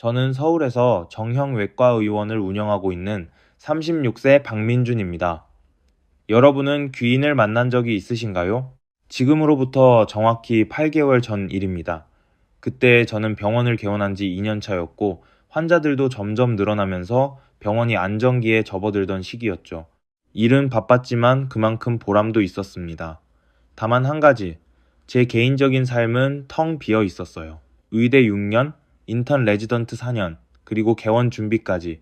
저는 서울에서 정형외과의원을 운영하고 있는 36세 박민준입니다. 여러분은 귀인을 만난 적이 있으신가요? 지금으로부터 정확히 8개월 전 일입니다. 그때 저는 병원을 개원한 지 2년 차였고 환자들도 점점 늘어나면서 병원이 안정기에 접어들던 시기였죠. 일은 바빴지만 그만큼 보람도 있었습니다. 다만 한 가지, 제 개인적인 삶은 텅 비어 있었어요. 의대 6년, 인턴 레지던트 4년, 그리고 개원 준비까지.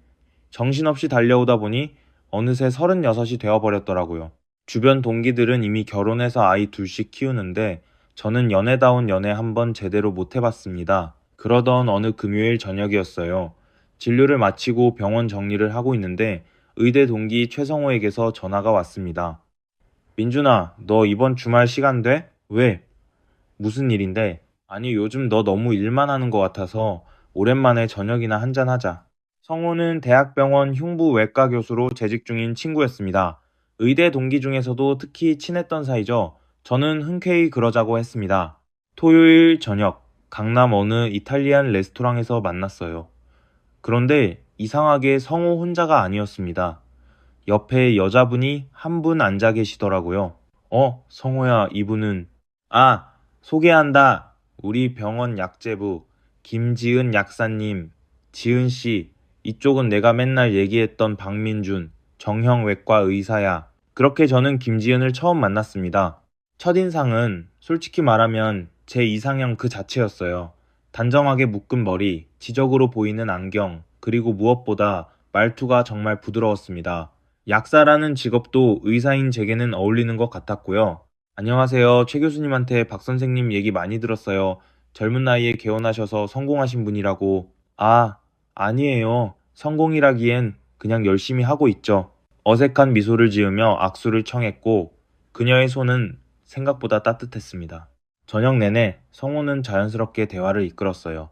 정신없이 달려오다 보니 어느새 36이 되어버렸더라고요. 주변 동기들은 이미 결혼해서 아이 둘씩 키우는데 저는 연애다운 연애 한번 제대로 못 해봤습니다. 그러던 어느 금요일 저녁이었어요. 진료를 마치고 병원 정리를 하고 있는데 의대 동기 최성호에게서 전화가 왔습니다. 민준아, 너 이번 주말 시간 돼? 왜? 무슨 일인데? 아니, 요즘 너 너무 일만 하는 것 같아서 오랜만에 저녁이나 한잔하자. 성호는 대학병원 흉부 외과 교수로 재직 중인 친구였습니다. 의대 동기 중에서도 특히 친했던 사이죠. 저는 흔쾌히 그러자고 했습니다. 토요일 저녁, 강남 어느 이탈리안 레스토랑에서 만났어요. 그런데 이상하게 성호 혼자가 아니었습니다. 옆에 여자분이 한 분 앉아 계시더라고요. 성호야, 이분은. 아, 소개한다. 우리 병원 약제부, 김지은 약사님, 지은 씨. 이쪽은 내가 맨날 얘기했던 박민준, 정형외과 의사야. 그렇게 저는 김지은을 처음 만났습니다. 첫인상은 솔직히 말하면 제 이상형 그 자체였어요. 단정하게 묶은 머리, 지적으로 보이는 안경, 그리고 무엇보다 말투가 정말 부드러웠습니다. 약사라는 직업도 의사인 제게는 어울리는 것 같았고요. 안녕하세요. 최 교수님한테 박 선생님 얘기 많이 들었어요. 젊은 나이에 개원하셔서 성공하신 분이라고. 아, 아니에요. 성공이라기엔 그냥 열심히 하고 있죠. 어색한 미소를 지으며 악수를 청했고 그녀의 손은 생각보다 따뜻했습니다. 저녁 내내 성호는 자연스럽게 대화를 이끌었어요.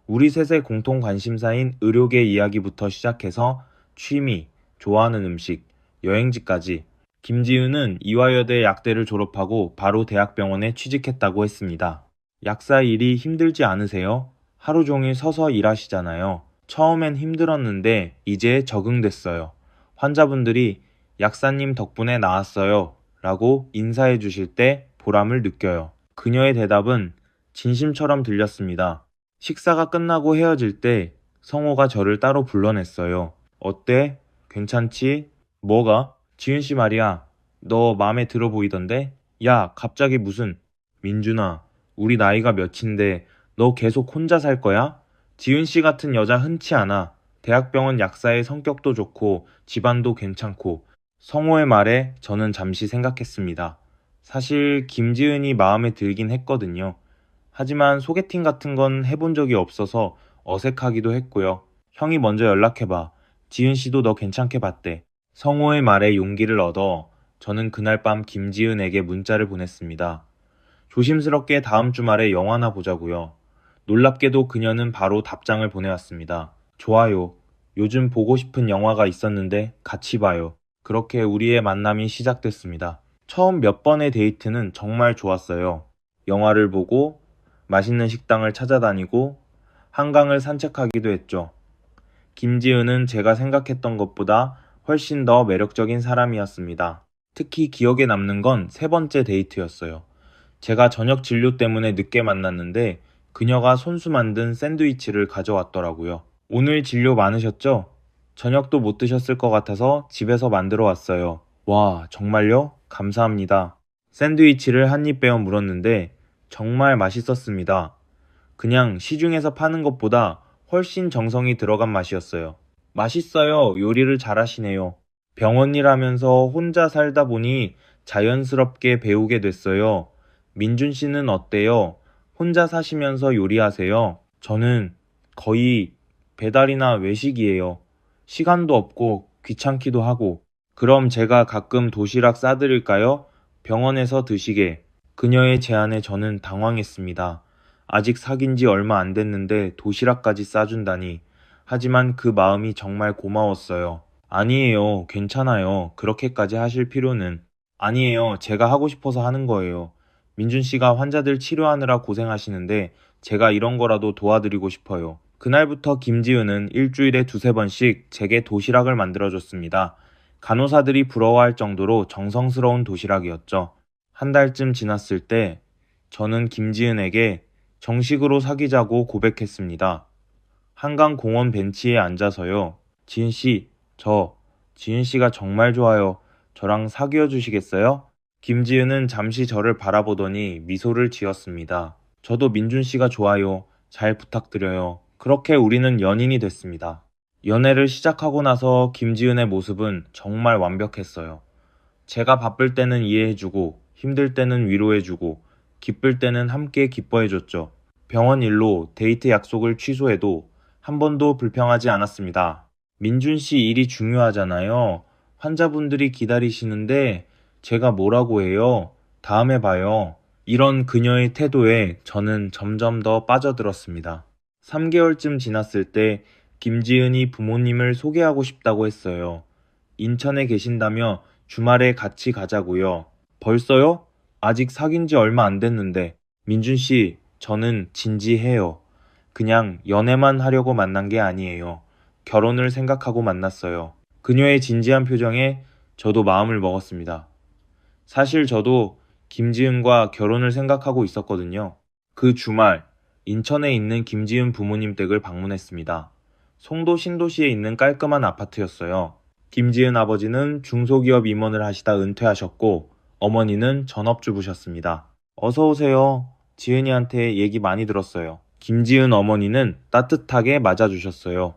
우리 셋의 공통 관심사인 의료계 이야기부터 시작해서 취미, 좋아하는 음식, 여행지까지. 김지은은 이화여대 약대를 졸업하고 바로 대학병원에 취직했다고 했습니다. 약사 일이 힘들지 않으세요? 하루 종일 서서 일하시잖아요. 처음엔 힘들었는데 이제 적응됐어요. 환자분들이 약사님 덕분에 나았어요 라고 인사해 주실 때 보람을 느껴요. 그녀의 대답은 진심처럼 들렸습니다. 식사가 끝나고 헤어질 때 성호가 저를 따로 불러냈어요. 어때? 괜찮지? 뭐가? 지은 씨 말이야. 너 맘에 들어 보이던데? 야, 갑자기 무슨. 민준아, 우리 나이가 몇인데 너 계속 혼자 살 거야? 지은 씨 같은 여자 흔치 않아. 대학병원 약사의 성격도 좋고 집안도 괜찮고. 성호의 말에 저는 잠시 생각했습니다. 사실 김지은이 마음에 들긴 했거든요. 하지만 소개팅 같은 건 해본 적이 없어서 어색하기도 했고요. 형이 먼저 연락해봐. 지은 씨도 너 괜찮게 봤대. 성호의 말에 용기를 얻어 저는 그날 밤 김지은에게 문자를 보냈습니다. 조심스럽게 다음 주말에 영화나 보자고요. 놀랍게도 그녀는 바로 답장을 보내왔습니다. 좋아요. 요즘 보고 싶은 영화가 있었는데 같이 봐요. 그렇게 우리의 만남이 시작됐습니다. 처음 몇 번의 데이트는 정말 좋았어요. 영화를 보고 맛있는 식당을 찾아다니고 한강을 산책하기도 했죠. 김지은은 제가 생각했던 것보다 훨씬 더 매력적인 사람이었습니다. 특히 기억에 남는 건 세 번째 데이트였어요. 제가 저녁 진료 때문에 늦게 만났는데 그녀가 손수 만든 샌드위치를 가져왔더라고요. 오늘 진료 많으셨죠? 저녁도 못 드셨을 것 같아서 집에서 만들어 왔어요. 와, 정말요? 감사합니다. 샌드위치를 한 입 베어 물었는데 정말 맛있었습니다. 그냥 시중에서 파는 것보다 훨씬 정성이 들어간 맛이었어요. 맛있어요. 요리를 잘하시네요. 병원 일하면서 혼자 살다 보니 자연스럽게 배우게 됐어요. 민준 씨는 어때요? 혼자 사시면서 요리하세요? 저는 거의 배달이나 외식이에요. 시간도 없고 귀찮기도 하고. 그럼 제가 가끔 도시락 싸드릴까요? 병원에서 드시게. 그녀의 제안에 저는 당황했습니다. 아직 사귄 지 얼마 안 됐는데 도시락까지 싸준다니. 하지만 그 마음이 정말 고마웠어요. 아니에요. 괜찮아요. 그렇게까지 하실 필요는. 아니에요. 제가 하고 싶어서 하는 거예요. 민준 씨가 환자들 치료하느라 고생하시는데 제가 이런 거라도 도와드리고 싶어요. 그날부터 김지은은 일주일에 두세 번씩 제게 도시락을 만들어줬습니다. 간호사들이 부러워할 정도로 정성스러운 도시락이었죠. 한 달쯤 지났을 때 저는 김지은에게 정식으로 사귀자고 고백했습니다. 한강 공원 벤치에 앉아서요. 지은 씨, 지은 씨가 정말 좋아요. 저랑 사귀어 주시겠어요? 김지은은 잠시 저를 바라보더니 미소를 지었습니다. 저도 민준 씨가 좋아요. 잘 부탁드려요. 그렇게 우리는 연인이 됐습니다. 연애를 시작하고 나서 김지은의 모습은 정말 완벽했어요. 제가 바쁠 때는 이해해주고, 힘들 때는 위로해주고, 기쁠 때는 함께 기뻐해줬죠. 병원 일로 데이트 약속을 취소해도 한 번도 불평하지 않았습니다. 민준 씨 일이 중요하잖아요. 환자분들이 기다리시는데 제가 뭐라고 해요? 다음에 봐요. 이런 그녀의 태도에 저는 점점 더 빠져들었습니다. 3개월쯤 지났을 때 김지은이 부모님을 소개하고 싶다고 했어요. 인천에 계신다며 주말에 같이 가자고요. 벌써요? 아직 사귄 지 얼마 안 됐는데. 민준 씨, 저는 진지해요. 그냥 연애만 하려고 만난 게 아니에요. 결혼을 생각하고 만났어요. 그녀의 진지한 표정에 저도 마음을 먹었습니다. 사실 저도 김지은과 결혼을 생각하고 있었거든요. 그 주말, 인천에 있는 김지은 부모님 댁을 방문했습니다. 송도 신도시에 있는 깔끔한 아파트였어요. 김지은 아버지는 중소기업 임원을 하시다 은퇴하셨고, 어머니는 전업주부셨습니다. 어서 오세요. 지은이한테 얘기 많이 들었어요. 김지은 어머니는 따뜻하게 맞아주셨어요.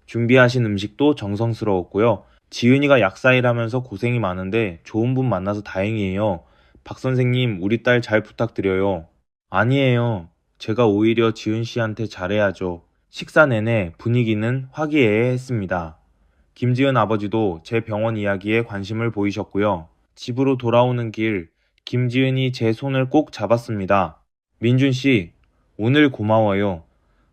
준비하신 음식도 정성스러웠고요. 지은이가 약사일하면서 고생이 많은데 좋은 분 만나서 다행이에요. 박 선생님, 우리 딸 잘 부탁드려요. 아니에요. 제가 오히려 지은 씨한테 잘해야죠. 식사 내내 분위기는 화기애애했습니다. 김지은 아버지도 제 병원 이야기에 관심을 보이셨고요. 집으로 돌아오는 길, 김지은이 제 손을 꼭 잡았습니다. 민준 씨, 오늘 고마워요.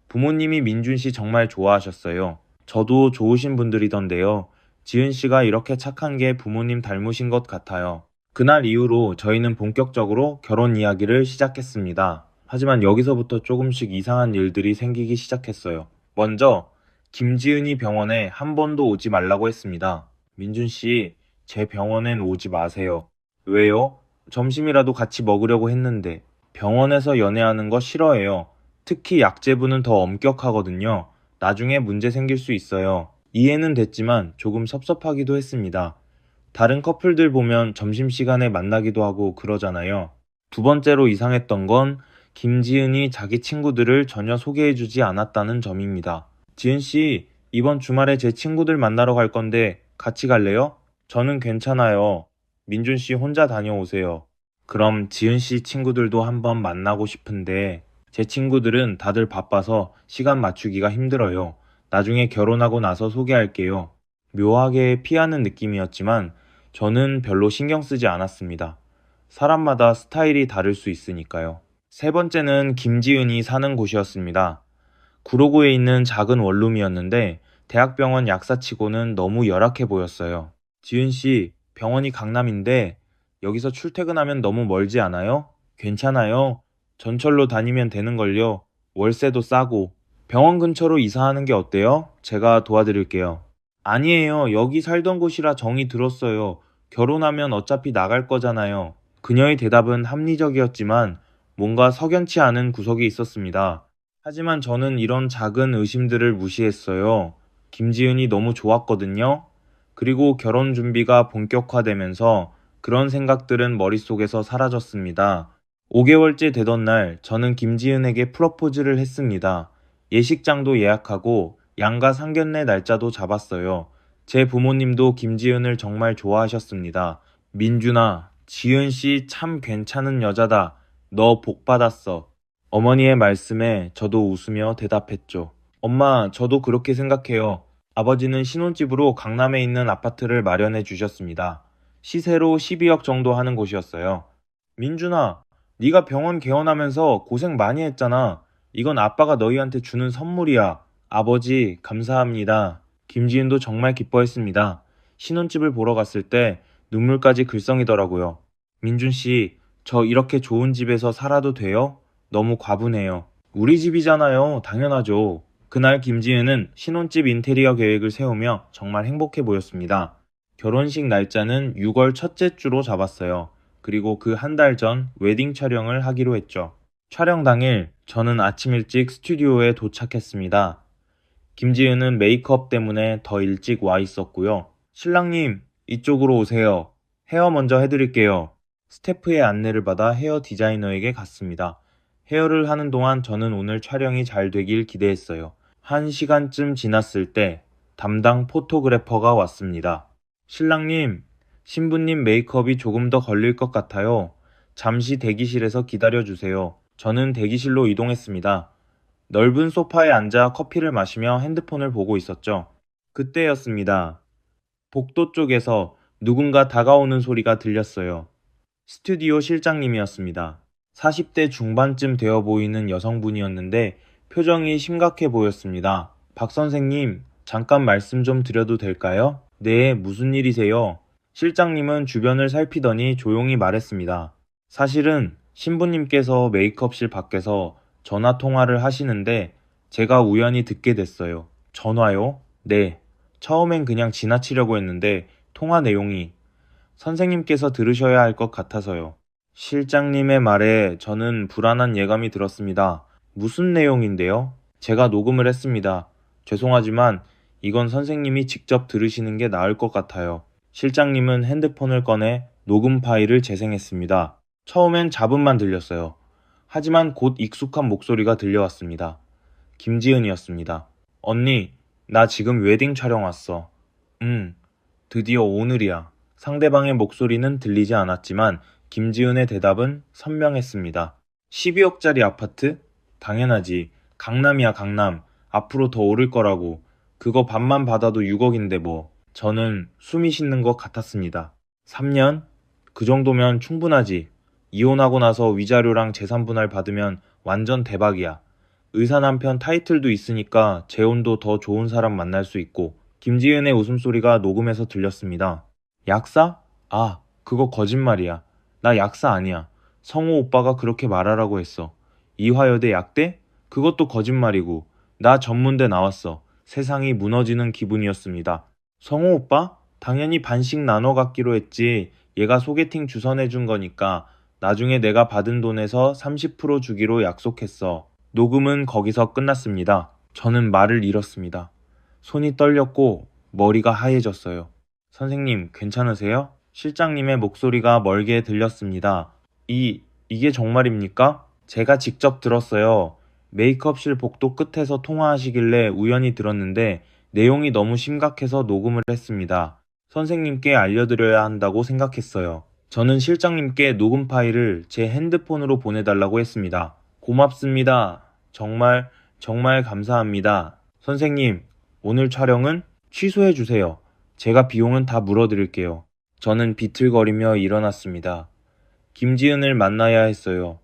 부모님이 민준 씨 정말 좋아하셨어요. 저도 좋으신 분들이던데요. 지은 씨가 이렇게 착한 게 부모님 닮으신 것 같아요. 그날 이후로 저희는 본격적으로 결혼 이야기를 시작했습니다. 하지만 여기서부터 조금씩 이상한 일들이 생기기 시작했어요. 먼저 김지은이 병원에 한 번도 오지 말라고 했습니다. 민준 씨, 제 병원엔 오지 마세요. 왜요? 점심이라도 같이 먹으려고 했는데. 병원에서 연애하는 거 싫어해요. 특히 약제부는 더 엄격하거든요. 나중에 문제 생길 수 있어요. 이해는 됐지만 조금 섭섭하기도 했습니다. 다른 커플들 보면 점심시간에 만나기도 하고 그러잖아요. 두 번째로 이상했던 건 김지은이 자기 친구들을 전혀 소개해주지 않았다는 점입니다. 지은 씨, 이번 주말에 제 친구들 만나러 갈 건데 같이 갈래요? 저는 괜찮아요. 민준 씨 혼자 다녀오세요. 그럼 지은 씨 친구들도 한번 만나고 싶은데 제 친구들은 다들 바빠서 시간 맞추기가 힘들어요. 나중에 결혼하고 나서 소개할게요. 묘하게 피하는 느낌이었지만 저는 별로 신경 쓰지 않았습니다. 사람마다 스타일이 다를 수 있으니까요. 세 번째는 김지은이 사는 곳이었습니다. 구로구에 있는 작은 원룸이었는데 대학병원 약사치고는 너무 열악해 보였어요. 지은 씨, 병원이 강남인데 여기서 출퇴근하면 너무 멀지 않아요? 괜찮아요. 전철로 다니면 되는걸요. 월세도 싸고. 병원 근처로 이사하는 게 어때요? 제가 도와드릴게요. 아니에요. 여기 살던 곳이라 정이 들었어요. 결혼하면 어차피 나갈 거잖아요. 그녀의 대답은 합리적이었지만 뭔가 석연치 않은 구석이 있었습니다. 하지만 저는 이런 작은 의심들을 무시했어요. 김지은이 너무 좋았거든요. 그리고 결혼 준비가 본격화되면서 그런 생각들은 머릿속에서 사라졌습니다. 5개월째 되던 날 저는 김지은에게 프러포즈를 했습니다. 예식장도 예약하고 양가 상견례 날짜도 잡았어요. 제 부모님도 김지은을 정말 좋아하셨습니다. 민준아, 지은 씨 참 괜찮은 여자다. 너 복 받았어. 어머니의 말씀에 저도 웃으며 대답했죠. 엄마, 저도 그렇게 생각해요. 아버지는 신혼집으로 강남에 있는 아파트를 마련해 주셨습니다. 시세로 12억 정도 하는 곳이었어요. 민준아, 네가 병원 개원하면서 고생 많이 했잖아. 이건 아빠가 너희한테 주는 선물이야. 아버지, 감사합니다. 김지은도 정말 기뻐했습니다. 신혼집을 보러 갔을 때 눈물까지 글썽이더라고요. 민준 씨, 저 이렇게 좋은 집에서 살아도 돼요? 너무 과분해요. 우리 집이잖아요. 당연하죠. 그날 김지은은 신혼집 인테리어 계획을 세우며 정말 행복해 보였습니다. 결혼식 날짜는 6월 첫째 주로 잡았어요. 그리고 그 한 달 전 웨딩 촬영을 하기로 했죠. 촬영 당일 저는 아침 일찍 스튜디오에 도착했습니다. 김지은은 메이크업 때문에 더 일찍 와 있었고요. 신랑님, 이쪽으로 오세요. 헤어 먼저 해드릴게요. 스태프의 안내를 받아 헤어 디자이너에게 갔습니다. 헤어를 하는 동안 저는 오늘 촬영이 잘 되길 기대했어요. 1시간쯤 지났을 때 담당 포토그래퍼가 왔습니다. 신랑님, 신부님 메이크업이 조금 더 걸릴 것 같아요. 잠시 대기실에서 기다려주세요. 저는 대기실로 이동했습니다. 넓은 소파에 앉아 커피를 마시며 핸드폰을 보고 있었죠. 그때였습니다. 복도 쪽에서 누군가 다가오는 소리가 들렸어요. 스튜디오 실장님이었습니다. 40대 중반쯤 되어 보이는 여성분이었는데 표정이 심각해 보였습니다. 박 선생님, 잠깐 말씀 좀 드려도 될까요? 네, 무슨 일이세요? 실장님은 주변을 살피더니 조용히 말했습니다. 사실은 신부님께서 메이크업실 밖에서 전화 통화를 하시는데 제가 우연히 듣게 됐어요. 전화요? 네. 처음엔 그냥 지나치려고 했는데 통화 내용이 선생님께서 들으셔야 할 것 같아서요. 실장님의 말에 저는 불안한 예감이 들었습니다. 무슨 내용인데요? 제가 녹음을 했습니다. 죄송하지만 이건 선생님이 직접 들으시는 게 나을 것 같아요. 실장님은 핸드폰을 꺼내 녹음 파일을 재생했습니다. 처음엔 잡음만 들렸어요. 하지만 곧 익숙한 목소리가 들려왔습니다. 김지은이었습니다. 언니, 나 지금 웨딩 촬영 왔어. 드디어 오늘이야. 상대방의 목소리는 들리지 않았지만 김지은의 대답은 선명했습니다. 12억짜리 아파트? 당연하지. 강남이야, 강남. 앞으로 더 오를 거라고. 그거 반만 받아도 6억인데 뭐. 저는 숨이 쉰는 것 같았습니다. 3년? 그 정도면 충분하지. 이혼하고 나서 위자료랑 재산분할 받으면 완전 대박이야. 의사 남편 타이틀도 있으니까 재혼도 더 좋은 사람 만날 수 있고. 김지은의 웃음소리가 녹음해서 들렸습니다. 약사? 아, 그거 거짓말이야. 나 약사 아니야. 성우 오빠가 그렇게 말하라고 했어. 이화여대 약대? 그것도 거짓말이고. 나 전문대 나왔어. 세상이 무너지는 기분이었습니다. 성우 오빠? 당연히 반씩 나눠 갖기로 했지. 얘가 소개팅 주선해준 거니까 나중에 내가 받은 돈에서 30% 주기로 약속했어. 녹음은 거기서 끝났습니다. 저는 말을 잃었습니다. 손이 떨렸고 머리가 하얘졌어요. 선생님, 괜찮으세요? 실장님의 목소리가 멀게 들렸습니다. 이게 정말입니까? 제가 직접 들었어요. 메이크업실 복도 끝에서 통화하시길래 우연히 들었는데 내용이 너무 심각해서 녹음을 했습니다. 선생님께 알려드려야 한다고 생각했어요. 저는 실장님께 녹음 파일을 제 핸드폰으로 보내달라고 했습니다. 고맙습니다. 정말, 정말 감사합니다. 선생님, 오늘 촬영은 취소해 주세요. 제가 비용은 다 물어드릴게요. 저는 비틀거리며 일어났습니다. 김지은을 만나야 했어요.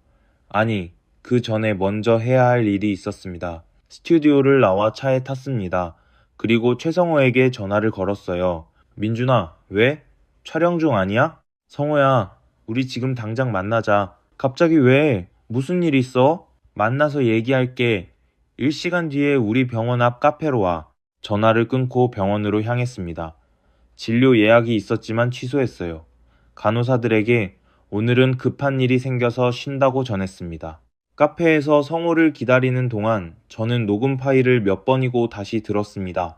아니, 그 전에 먼저 해야 할 일이 있었습니다. 스튜디오를 나와 차에 탔습니다. 그리고 최성호에게 전화를 걸었어요. 민준아, 왜? 촬영 중 아니야? 성호야, 우리 지금 당장 만나자. 갑자기 왜? 무슨 일 있어? 만나서 얘기할게. 1시간 뒤에 우리 병원 앞 카페로 와. 전화를 끊고 병원으로 향했습니다. 진료 예약이 있었지만 취소했어요. 간호사들에게 오늘은 급한 일이 생겨서 쉰다고 전했습니다. 카페에서 성호를 기다리는 동안 저는 녹음 파일을 몇 번이고 다시 들었습니다.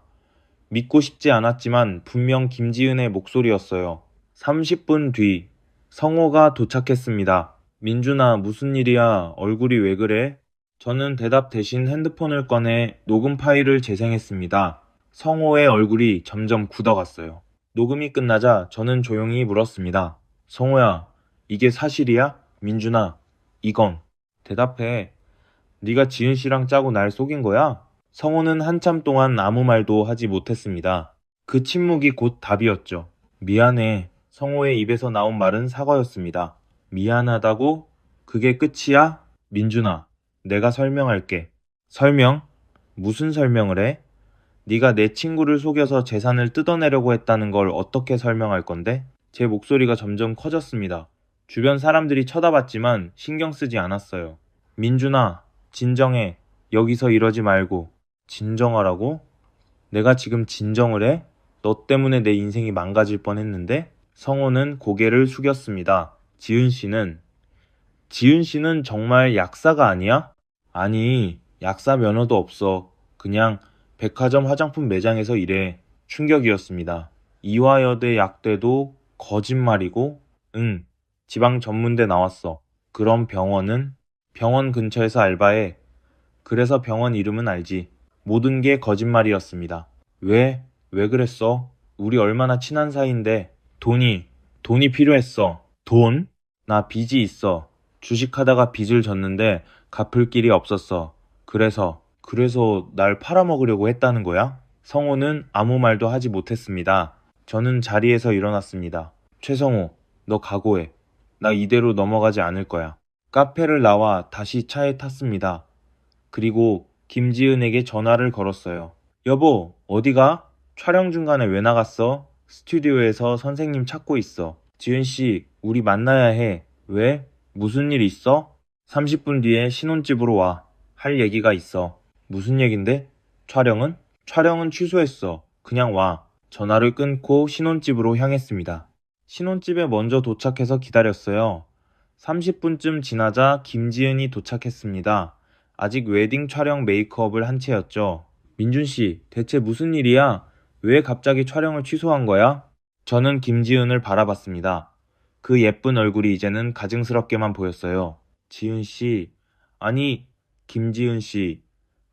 믿고 싶지 않았지만 분명 김지은의 목소리였어요. 30분 뒤, 성호가 도착했습니다. 민준아, 무슨 일이야? 얼굴이 왜 그래? 저는 대답 대신 핸드폰을 꺼내 녹음 파일을 재생했습니다. 성호의 얼굴이 점점 굳어갔어요. 녹음이 끝나자 저는 조용히 물었습니다. 성호야, 이게 사실이야? 민준아, 이건. 대답해. 네가 지은 씨랑 짜고 날 속인 거야? 성호는 한참 동안 아무 말도 하지 못했습니다. 그 침묵이 곧 답이었죠. 미안해. 성호의 입에서 나온 말은 사과였습니다. 미안하다고? 그게 끝이야? 민준아, 내가 설명할게. 설명? 무슨 설명을 해? 네가 내 친구를 속여서 재산을 뜯어내려고 했다는 걸 어떻게 설명할 건데? 제 목소리가 점점 커졌습니다. 주변 사람들이 쳐다봤지만 신경 쓰지 않았어요. 민준아, 진정해. 여기서 이러지 말고. 진정하라고? 내가 지금 진정을 해? 너 때문에 내 인생이 망가질 뻔했는데? 성호는 고개를 숙였습니다. 지은 씨는 정말 약사가 아니야? 아니, 약사 면허도 없어. 그냥 백화점 화장품 매장에서 일해. 충격이었습니다. 이화여대 약대도 거짓말이고? 응, 지방 전문대 나왔어. 그럼 병원은? 병원 근처에서 알바해. 그래서 병원 이름은 알지. 모든 게 거짓말이었습니다. 왜? 왜 그랬어? 우리 얼마나 친한 사이인데. 돈이, 돈이 필요했어. 돈? 나 빚이 있어. 주식하다가 빚을 졌는데 갚을 길이 없었어. 그래서 날 팔아먹으려고 했다는 거야? 성호는 아무 말도 하지 못했습니다. 저는 자리에서 일어났습니다. 최성호, 너 각오해. 나 이대로 넘어가지 않을 거야. 카페를 나와 다시 차에 탔습니다. 그리고 김지은에게 전화를 걸었어요. 여보, 어디가? 촬영 중간에 왜 나갔어? 스튜디오에서 선생님 찾고 있어. 지은 씨, 우리 만나야 해. 왜? 무슨 일 있어? 30분 뒤에 신혼집으로 와. 할 얘기가 있어. 무슨 얘긴데? 촬영은? 촬영은 취소했어. 그냥 와. 전화를 끊고 신혼집으로 향했습니다. 신혼집에 먼저 도착해서 기다렸어요. 30분쯤 지나자 김지은이 도착했습니다. 아직 웨딩 촬영 메이크업을 한 채였죠. 민준 씨, 대체 무슨 일이야? 왜 갑자기 촬영을 취소한 거야? 저는 김지은을 바라봤습니다. 그 예쁜 얼굴이 이제는 가증스럽게만 보였어요. 지은 씨, 아니, 김지은 씨,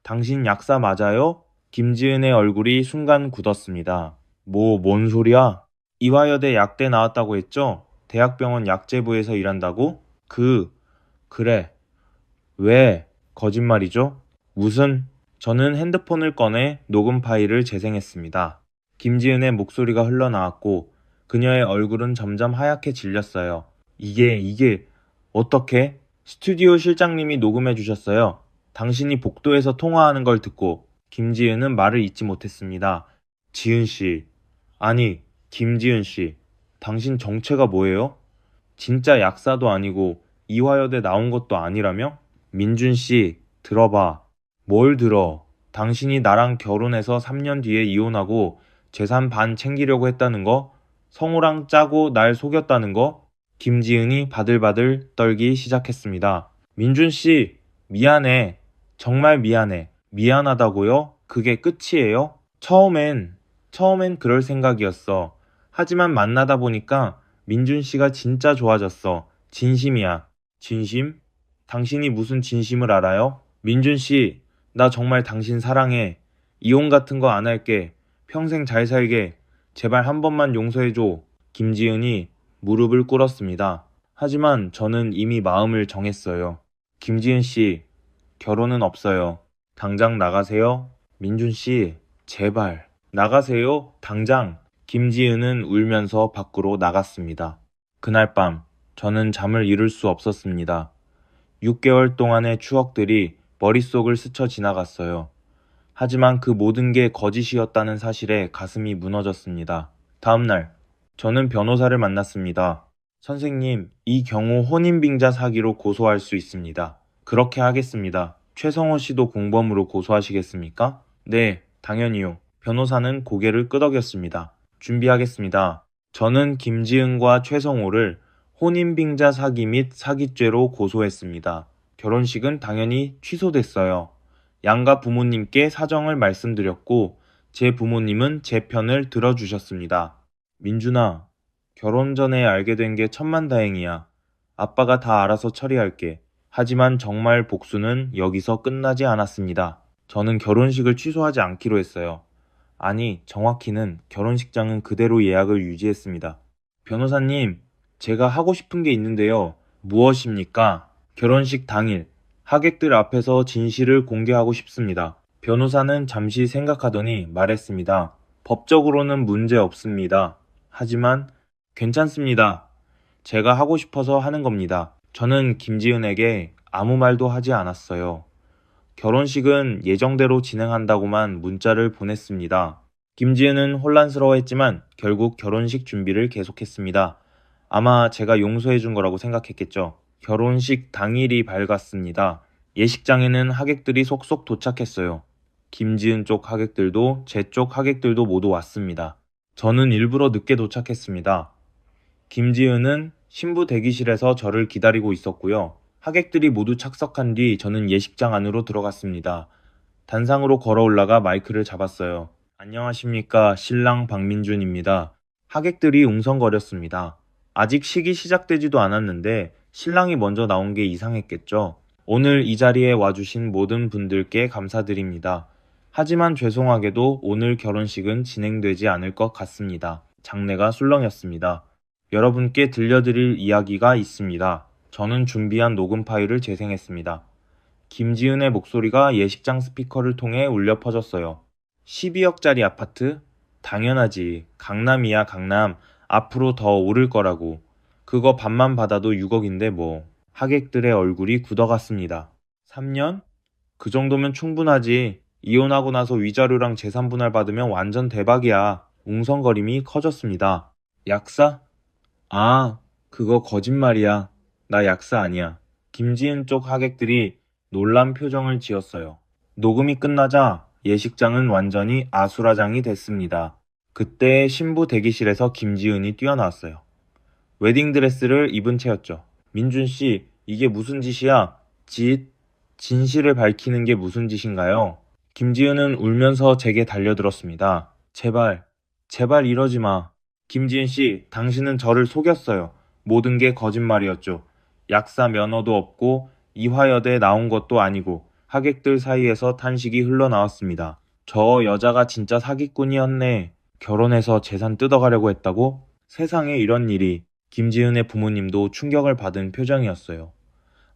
당신 약사 맞아요? 김지은의 얼굴이 순간 굳었습니다. 뭔 소리야? 이화여대 약대 나왔다고 했죠? 대학병원 약재부에서 일한다고? 그래. 왜? 거짓말이죠? 무슨? 저는 핸드폰을 꺼내 녹음 파일을 재생했습니다. 김지은의 목소리가 흘러나왔고 그녀의 얼굴은 점점 하얗게 질렸어요. 이게 어떻게? 스튜디오 실장님이 녹음해 주셨어요. 당신이 복도에서 통화하는 걸 듣고 김지은은 말을 잇지 못했습니다. 지은 씨, 아니, 김지은 씨, 당신 정체가 뭐예요? 진짜 약사도 아니고 이화여대 나온 것도 아니라며? 민준 씨, 들어봐. 뭘 들어? 당신이 나랑 결혼해서 3년 뒤에 이혼하고 재산 반 챙기려고 했다는 거? 성우랑 짜고 날 속였다는 거? 김지은이 바들바들 떨기 시작했습니다. 민준 씨, 미안해. 정말 미안해. 미안하다고요? 그게 끝이에요? 처음엔 그럴 생각이었어. 하지만 만나다 보니까 민준 씨가 진짜 좋아졌어. 진심이야. 진심? 당신이 무슨 진심을 알아요? 민준 씨, 나 정말 당신 사랑해. 이혼 같은 거 안 할게. 평생 잘 살게. 제발 한 번만 용서해줘. 김지은이 무릎을 꿇었습니다. 하지만 저는 이미 마음을 정했어요. 김지은 씨, 결혼은 없어요. 당장 나가세요. 민준 씨, 제발. 나가세요. 당장. 김지은은 울면서 밖으로 나갔습니다. 그날 밤, 저는 잠을 이룰 수 없었습니다. 6개월 동안의 추억들이 머릿속을 스쳐 지나갔어요. 하지만 그 모든 게 거짓이었다는 사실에 가슴이 무너졌습니다. 다음 날, 저는 변호사를 만났습니다. 선생님, 이 경우 혼인빙자 사기로 고소할 수 있습니다. 그렇게 하겠습니다. 최성호 씨도 공범으로 고소하시겠습니까? 네, 당연히요. 변호사는 고개를 끄덕였습니다. 준비하겠습니다. 저는 김지은과 최성호를 혼인빙자 사기 및 사기죄로 고소했습니다. 결혼식은 당연히 취소됐어요. 양가 부모님께 사정을 말씀드렸고 제 부모님은 제 편을 들어주셨습니다. 민준아, 결혼 전에 알게 된 게 천만다행이야. 아빠가 다 알아서 처리할게. 하지만 정말 복수는 여기서 끝나지 않았습니다. 저는 결혼식을 취소하지 않기로 했어요. 아니, 정확히는 결혼식장은 그대로 예약을 유지했습니다. 변호사님, 제가 하고 싶은 게 있는데요. 무엇입니까? 결혼식 당일, 하객들 앞에서 진실을 공개하고 싶습니다. 변호사는 잠시 생각하더니 말했습니다. 법적으로는 문제 없습니다. 하지만 괜찮습니다. 제가 하고 싶어서 하는 겁니다. 저는 김지은에게 아무 말도 하지 않았어요. 결혼식은 예정대로 진행한다고만 문자를 보냈습니다. 김지은은 혼란스러워했지만 결국 결혼식 준비를 계속했습니다. 아마 제가 용서해 준 거라고 생각했겠죠. 결혼식 당일이 밝았습니다. 예식장에는 하객들이 속속 도착했어요. 김지은 쪽 하객들도 제 쪽 하객들도 모두 왔습니다. 저는 일부러 늦게 도착했습니다. 김지은은 신부 대기실에서 저를 기다리고 있었고요. 하객들이 모두 착석한 뒤 저는 예식장 안으로 들어갔습니다. 단상으로 걸어 올라가 마이크를 잡았어요. 안녕하십니까, 신랑 박민준입니다. 하객들이 웅성거렸습니다. 아직 식이 시작되지도 않았는데 신랑이 먼저 나온 게 이상했겠죠. 오늘 이 자리에 와주신 모든 분들께 감사드립니다. 하지만 죄송하게도 오늘 결혼식은 진행되지 않을 것 같습니다. 장례가 술렁였습니다. 여러분께 들려드릴 이야기가 있습니다. 저는 준비한 녹음 파일을 재생했습니다. 김지은의 목소리가 예식장 스피커를 통해 울려 퍼졌어요. 12억짜리 아파트? 당연하지. 강남이야, 강남. 앞으로 더 오를 거라고. 그거 반만 받아도 6억인데 뭐. 하객들의 얼굴이 굳어갔습니다. 3년? 그 정도면 충분하지. 이혼하고 나서 위자료랑 재산 분할 받으면 완전 대박이야. 웅성거림이 커졌습니다. 약사? 아, 그거 거짓말이야. 나 약사 아니야. 김지은 쪽 하객들이 놀란 표정을 지었어요. 녹음이 끝나자 예식장은 완전히 아수라장이 됐습니다. 그때 신부 대기실에서 김지은이 뛰어나왔어요. 웨딩드레스를 입은 채였죠. 민준 씨, 이게 무슨 짓이야? 진실을 밝히는 게 무슨 짓인가요? 김지은은 울면서 제게 달려들었습니다. 제발 이러지 마. 김지은 씨, 당신은 저를 속였어요. 모든 게 거짓말이었죠. 약사 면허도 없고 이화여대 나온 것도 아니고 하객들 사이에서 탄식이 흘러나왔습니다. 저 여자가 진짜 사기꾼이었네. 결혼해서 재산 뜯어가려고 했다고? 세상에 이런 일이. 김지은의 부모님도 충격을 받은 표정이었어요.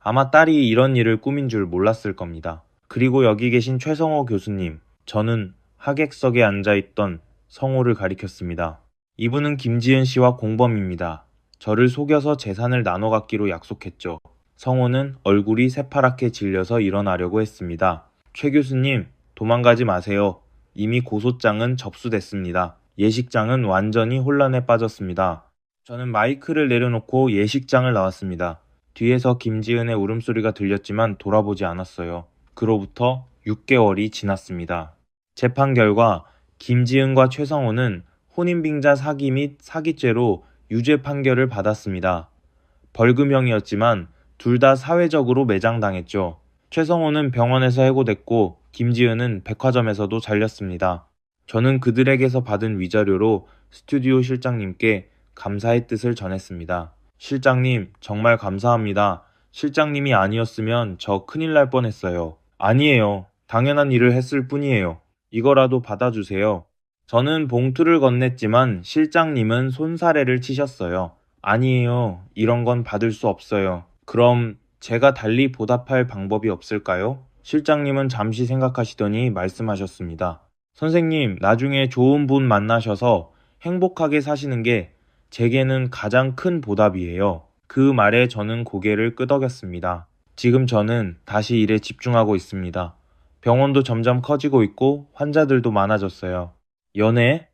아마 딸이 이런 일을 꾸민 줄 몰랐을 겁니다. 그리고 여기 계신 최성호 교수님, 저는 하객석에 앉아있던 성호를 가리켰습니다. 이분은 김지은 씨와 공범입니다. 저를 속여서 재산을 나눠 갖기로 약속했죠. 성호는 얼굴이 새파랗게 질려서 일어나려고 했습니다. 최 교수님, 도망가지 마세요. 이미 고소장은 접수됐습니다. 예식장은 완전히 혼란에 빠졌습니다. 저는 마이크를 내려놓고 예식장을 나왔습니다. 뒤에서 김지은의 울음소리가 들렸지만 돌아보지 않았어요. 그로부터 6개월이 지났습니다. 재판 결과 김지은과 최성호는 혼인빙자 사기 및 사기죄로 유죄 판결을 받았습니다. 벌금형이었지만 둘 다 사회적으로 매장당했죠. 최성호는 병원에서 해고됐고 김지은은 백화점에서도 잘렸습니다. 저는 그들에게서 받은 위자료로 스튜디오 실장님께 감사의 뜻을 전했습니다. 실장님, 정말 감사합니다. 실장님이 아니었으면 저 큰일 날 뻔했어요. 아니에요. 당연한 일을 했을 뿐이에요. 이거라도 받아주세요. 저는 봉투를 건넸지만 실장님은 손사래를 치셨어요. 아니에요. 이런 건 받을 수 없어요. 그럼 제가 달리 보답할 방법이 없을까요? 실장님은 잠시 생각하시더니 말씀하셨습니다. 선생님, 나중에 좋은 분 만나셔서 행복하게 사시는 게 제게는 가장 큰 보답이에요. 그 말에 저는 고개를 끄덕였습니다. 지금 저는 다시 일에 집중하고 있습니다. 병원도 점점 커지고 있고 환자들도 많아졌어요. 연애?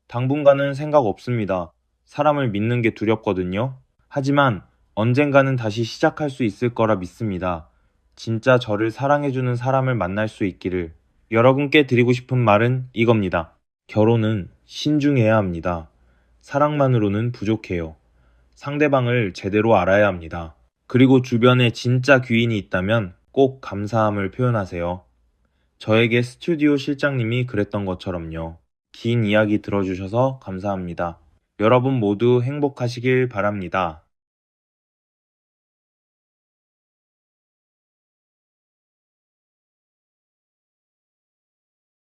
당분간은 생각 없습니다. 사람을 믿는 게 두렵거든요. 하지만 언젠가는 다시 시작할 수 있을 거라 믿습니다. 진짜 저를 사랑해주는 사람을 만날 수 있기를. 여러분께 드리고 싶은 말은 이겁니다. 결혼은 신중해야 합니다. 사랑만으로는 부족해요. 상대방을 제대로 알아야 합니다. 그리고 주변에 진짜 귀인이 있다면 꼭 감사함을 표현하세요. 저에게 스튜디오 실장님이 그랬던 것처럼요. 긴 이야기 들어주셔서 감사합니다. 여러분 모두 행복하시길 바랍니다.